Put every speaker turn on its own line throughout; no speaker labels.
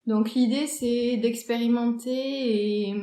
Donc l'idée, c'est d'expérimenter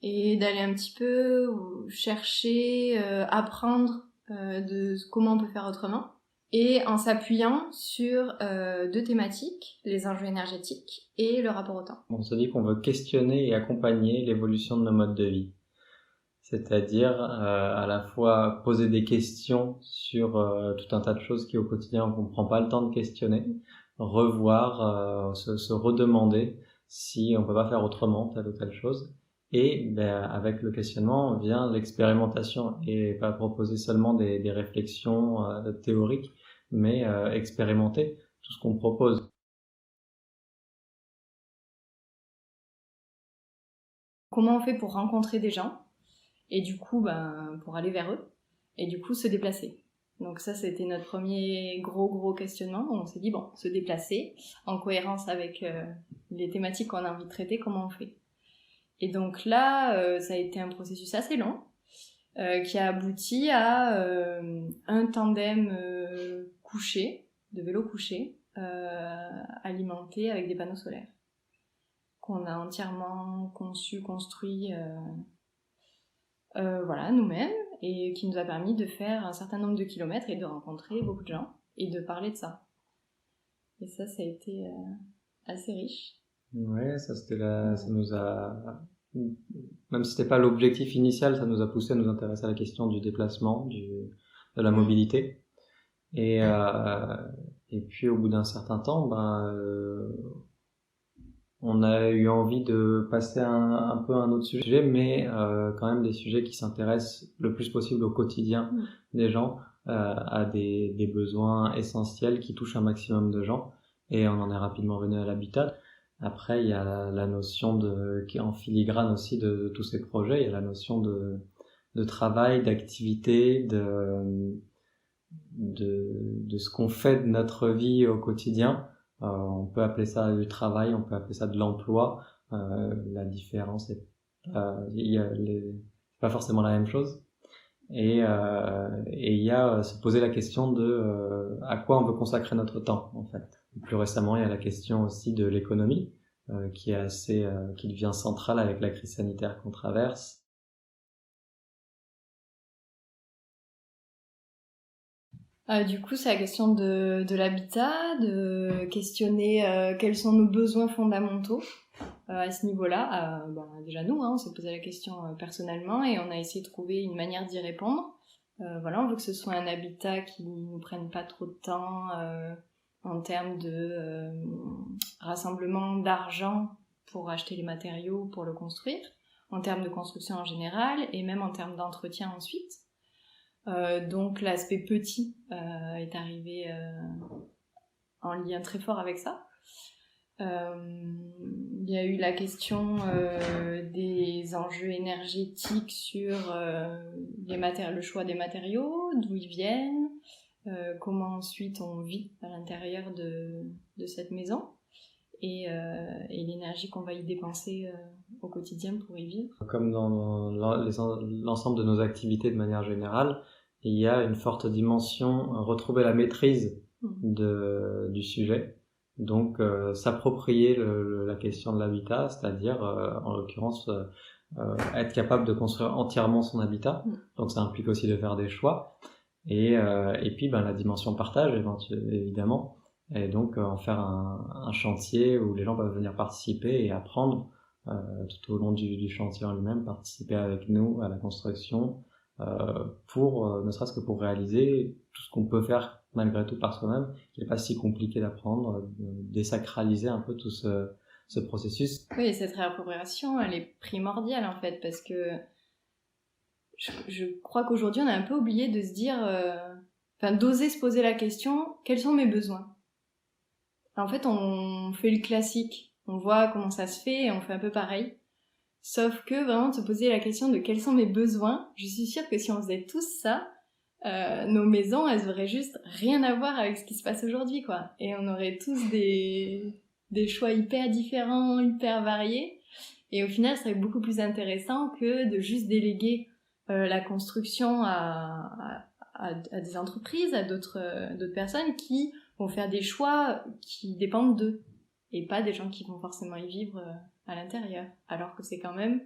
et d'aller un petit peu chercher, apprendre de comment on peut faire autrement, et en s'appuyant sur deux thématiques, les enjeux énergétiques et le rapport au temps.
On se dit qu'on veut questionner et accompagner l'évolution de nos modes de vie. C'est-à-dire à la fois poser des questions sur tout un tas de choses qui au quotidien on ne prend pas le temps de questionner, revoir, se redemander si on peut pas faire autrement telle ou telle chose. Et avec le questionnement vient l'expérimentation, et pas proposer seulement des réflexions théoriques, mais expérimenter tout ce qu'on propose.
Comment on fait pour rencontrer des gens et du coup pour aller vers eux et du coup se déplacer. Donc ça, c'était notre premier gros questionnement. On s'est dit, bon, se déplacer en cohérence avec les thématiques qu'on a envie de traiter, comment on fait? Et donc là, ça a été un processus assez long qui a abouti à un tandem couché, de vélo couché, alimenté avec des panneaux solaires qu'on a entièrement conçu, construit voilà, nous-mêmes, et qui nous a permis de faire un certain nombre de kilomètres et de rencontrer beaucoup de gens et de parler de ça. Et ça a été assez riche.
Ouais, ça nous a, même si c'était pas l'objectif initial, ça nous a poussé à nous intéresser à la question du déplacement, de la mobilité. Et puis au bout d'un certain temps, on a eu envie de passer un peu à un autre sujet, mais quand même des sujets qui s'intéressent le plus possible au quotidien des gens, à des besoins essentiels qui touchent un maximum de gens. Et on en est rapidement venu à l'habitat. Après, il y a la notion qui est en filigrane aussi de tous ces projets. Il y a la notion de travail, d'activité, de ce qu'on fait de notre vie au quotidien. On peut appeler ça du travail, on peut appeler ça de l'emploi. La différence est pas forcément la même chose. Et il y a se poser la question de à quoi on veut consacrer notre temps, en fait. Plus récemment, il y a la question aussi de l'économie, qui est qui devient centrale avec la crise sanitaire qu'on traverse.
Du coup, c'est la question de l'habitat, de questionner quels sont nos besoins fondamentaux à ce niveau-là. Déjà nous, on s'est posé la question personnellement et on a essayé de trouver une manière d'y répondre. Voilà, on veut que ce soit un habitat qui nous prenne pas trop de temps en termes de rassemblement d'argent pour acheter les matériaux, pour le construire, en termes de construction en général et même en termes d'entretien ensuite. Donc l'aspect petit est arrivé en lien très fort avec ça. Il y a eu la question des enjeux énergétiques sur le choix des matériaux, d'où ils viennent, comment ensuite on vit à l'intérieur de cette maison et l'énergie qu'on va y dépenser au quotidien pour y vivre.
Comme dans l'ensemble de nos activités de manière générale, il y a une forte dimension retrouver la maîtrise du sujet. Donc s'approprier la question de l'habitat, c'est-à-dire en l'occurrence être capable de construire entièrement son habitat. Donc ça implique aussi de faire des choix. Et puis la dimension partage évidemment. Et donc en faire un chantier où les gens peuvent venir participer et apprendre tout au long du chantier en lui-même, participer avec nous à la construction, ne serait-ce que pour réaliser tout ce qu'on peut faire malgré tout par soi-même, qui n'est pas si compliqué d'apprendre, de désacraliser un peu tout ce processus.
Oui, et cette réappropriation, elle est primordiale en fait, parce que je crois qu'aujourd'hui on a un peu oublié de se dire, d'oser se poser la question, quels sont mes besoins? En fait, on fait le classique, on voit comment ça se fait et on fait un peu pareil. Sauf que vraiment de se poser la question de quels sont mes besoins, je suis sûre que si on faisait tous ça, nos maisons, elles auraient juste rien à voir avec ce qui se passe aujourd'hui, quoi. Et on aurait tous des choix hyper différents, hyper variés. Et au final, ce serait beaucoup plus intéressant que de juste déléguer la construction à des entreprises, à d'autres personnes qui vont faire des choix qui dépendent d'eux. et pas des gens qui vont forcément y vivre à l'intérieur. Alors que c'est quand même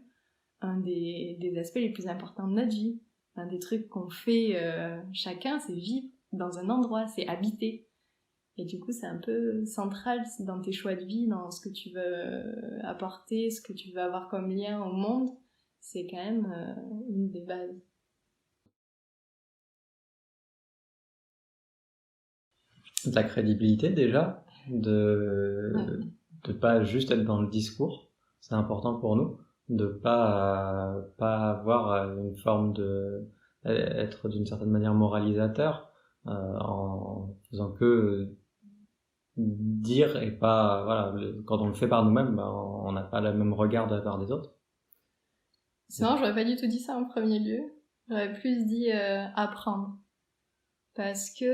un des aspects les plus importants de notre vie. Un des trucs qu'on fait chacun, c'est vivre dans un endroit, c'est habiter. Et du coup, c'est un peu central dans tes choix de vie, dans ce que tu veux apporter, ce que tu veux avoir comme lien au monde. C'est quand même une des bases.
De la crédibilité déjà, de pas juste être dans le discours, c'est important pour nous, de pas avoir une forme de être d'une certaine manière moralisateur en faisant que dire et pas voilà, quand on le fait par nous-mêmes, on n'a pas le même regard de la part des autres.
C'est marrant, j'aurais pas du tout dit ça en premier lieu. J'aurais plus dit apprendre. Parce que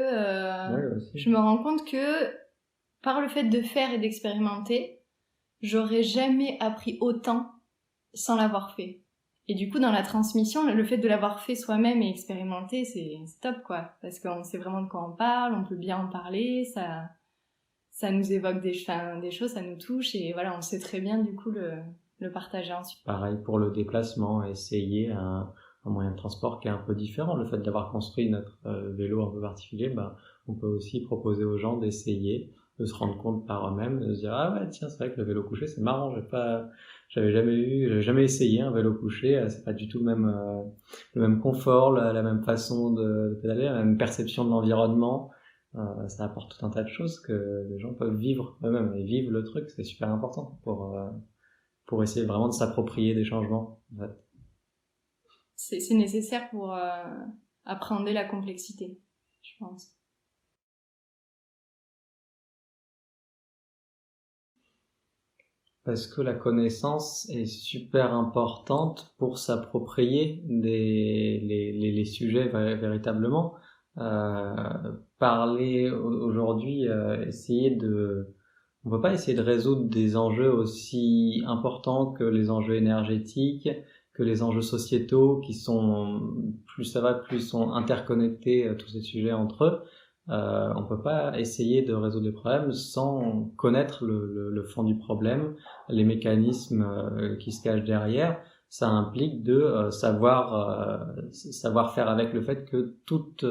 je me rends compte que par le fait de faire et d'expérimenter, j'aurais jamais appris autant sans l'avoir fait. Et du coup, dans la transmission, le fait de l'avoir fait soi-même et expérimenter, c'est top, quoi. Parce qu'on sait vraiment de quoi on parle, on peut bien en parler, ça nous évoque des choses, ça nous touche, et voilà, on sait très bien, du coup, le partager ensuite.
Pareil pour le déplacement, essayer un moyen de transport qui est un peu différent. Le fait d'avoir construit notre vélo un peu particulier, on peut aussi proposer aux gens d'essayer, de se rendre compte par eux-mêmes, de se dire ah ouais tiens c'est vrai que le vélo couché c'est marrant, j'avais jamais essayé un vélo couché, c'est pas du tout le même confort, la même façon de pédaler, la même perception de l'environnement. Ça apporte tout un tas de choses que les gens peuvent vivre eux-mêmes, et vivre le truc, c'est super important pour essayer vraiment de s'approprier des changements, en fait.
C'est nécessaire pour appréhender la complexité, je pense.
Parce que la connaissance est super importante pour s'approprier les sujets véritablement. Parler aujourd'hui, on peut pas essayer de résoudre des enjeux aussi importants que les enjeux énergétiques, que les enjeux sociétaux, qui sont plus ça va, plus sont interconnectés tous ces sujets entre eux. On peut pas essayer de résoudre les problèmes sans connaître le fond du problème, les mécanismes qui se cachent derrière. Ça implique de savoir faire avec le fait que toute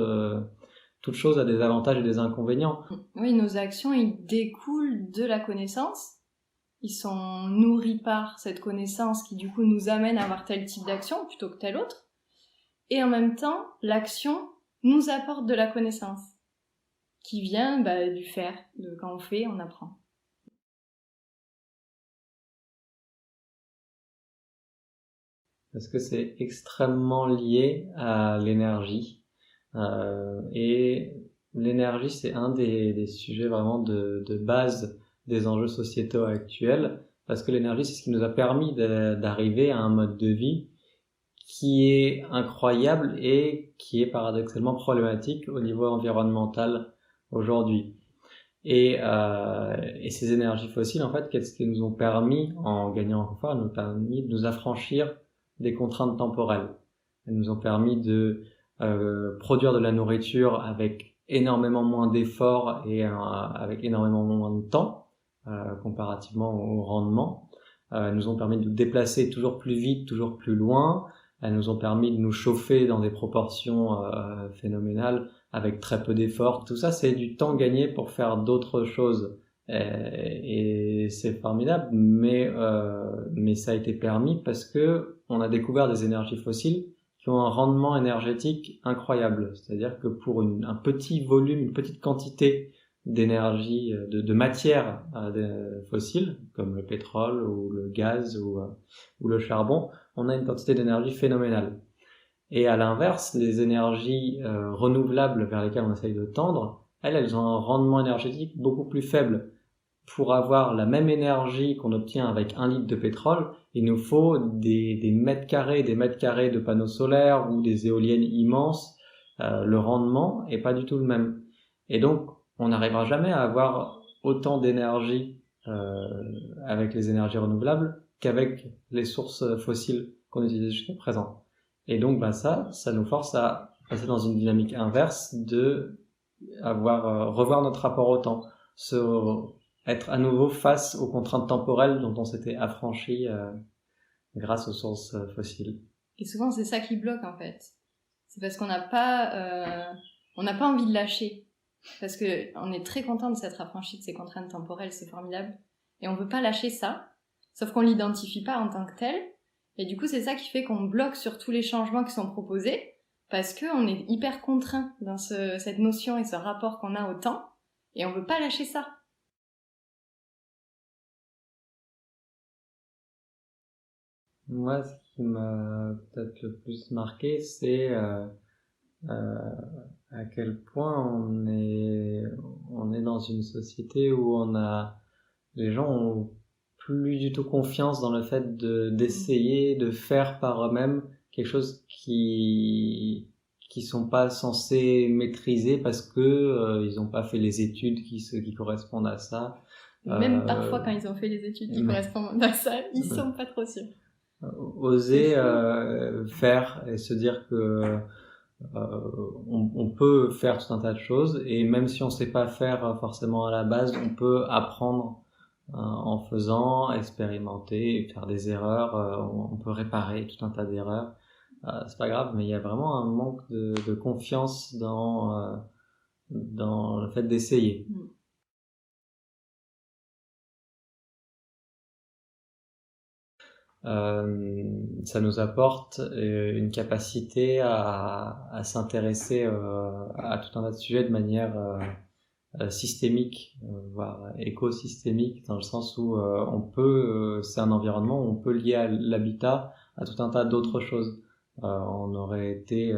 chose a des avantages et des inconvénients.
Oui, nos actions, ils découlent de la connaissance. Ils sont nourris par cette connaissance qui, du coup, nous amène à avoir tel type d'action plutôt que tel autre. Et en même temps, l'action nous apporte de la connaissance qui vient du faire. Quand on fait, on apprend.
Parce que c'est extrêmement lié à l'énergie. Et l'énergie, c'est un des sujets vraiment de base des enjeux sociétaux actuels, parce que l'énergie, c'est ce qui nous a permis d'arriver à un mode de vie qui est incroyable et qui est paradoxalement problématique au niveau environnemental aujourd'hui. Et ces énergies fossiles, en fait, qu'est-ce qu'ils nous ont permis, en gagnant en confort, elles nous ont permis de nous affranchir des contraintes temporelles. Elles nous ont permis de produire de la nourriture avec énormément moins d'efforts et avec énormément moins de temps comparativement au rendement. Elles nous ont permis de nous déplacer toujours plus vite, toujours plus loin. Elles nous ont permis de nous chauffer dans des proportions phénoménales avec très peu d'efforts. Tout ça, c'est du temps gagné pour faire d'autres choses. Et c'est formidable, mais ça a été permis parce que on a découvert des énergies fossiles qui ont un rendement énergétique incroyable. C'est-à-dire que pour un petit volume, une petite quantité d'énergie, de matière fossile, comme le pétrole ou le gaz ou le charbon, on a une quantité d'énergie phénoménale. Et à l'inverse, les énergies renouvelables vers lesquelles on essaye de tendre, elles ont un rendement énergétique beaucoup plus faible. Pour avoir la même énergie qu'on obtient avec 1 litre de pétrole, il nous faut des mètres carrés de panneaux solaires ou des éoliennes immenses. Le rendement est pas du tout le même. Et donc, on n'arrivera jamais à avoir autant d'énergie avec les énergies renouvelables qu'avec les sources fossiles qu'on utilise jusqu'à présent. Et donc, ça nous force à passer dans une dynamique inverse de revoir notre rapport au temps, être à nouveau face aux contraintes temporelles dont on s'était affranchi grâce aux sources fossiles.
Et souvent, c'est ça qui bloque, en fait. C'est parce qu'on n'a pas envie de lâcher. Parce que on est très content de s'être affranchi de ces contraintes temporelles, c'est formidable. Et on veut pas lâcher ça. Sauf qu'on l'identifie pas en tant que tel. Et du coup, c'est ça qui fait qu'on bloque sur tous les changements qui sont proposés. Parce qu'on est hyper contraint dans cette notion et ce rapport qu'on a au temps. Et on veut pas lâcher ça.
Moi, ce qui m'a peut-être le plus marqué, c'est à quel point on est dans une société où les gens ont plus du tout confiance dans le fait d'essayer de faire par eux-mêmes quelque chose qui sont pas censés maîtriser parce que ils ont pas fait les études qui correspondent à ça.
Même parfois quand ils ont fait les études qui correspondent à ça, ils sont pas trop sûrs.
Oser faire et se dire que on peut faire tout un tas de choses, et même si on sait pas faire forcément à la base, on peut apprendre en faisant, expérimenter, faire des erreurs, on peut réparer tout un tas d'erreurs. C'est pas grave, mais il y a vraiment un manque de confiance dans le fait d'essayer. Ça nous apporte une capacité à s'intéresser à tout un tas de sujets de manière systémique, voire écosystémique, dans le sens où on peut, c'est un environnement où on peut lier à l'habitat à tout un tas d'autres choses. On aurait été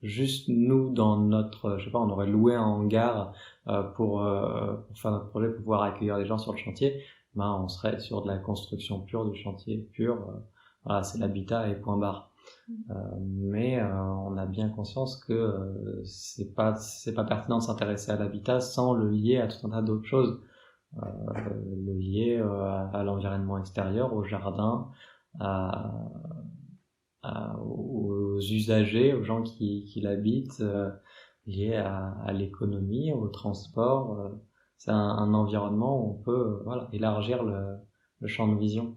juste nous dans notre, je sais pas, on aurait loué un hangar pour faire notre projet, pour pouvoir accueillir les gens sur le chantier. Ben, on serait sur de la construction pure, du chantier pur. Voilà, c'est l'habitat et point barre. Mais on a bien conscience que c'est pas pertinent de s'intéresser à l'habitat sans le lier à tout un tas d'autres choses. Le lier à l'environnement extérieur, au jardin, aux usagers, aux gens qui l'habitent, lié à l'économie, au transport. C'est un environnement où on peut élargir le champ de vision.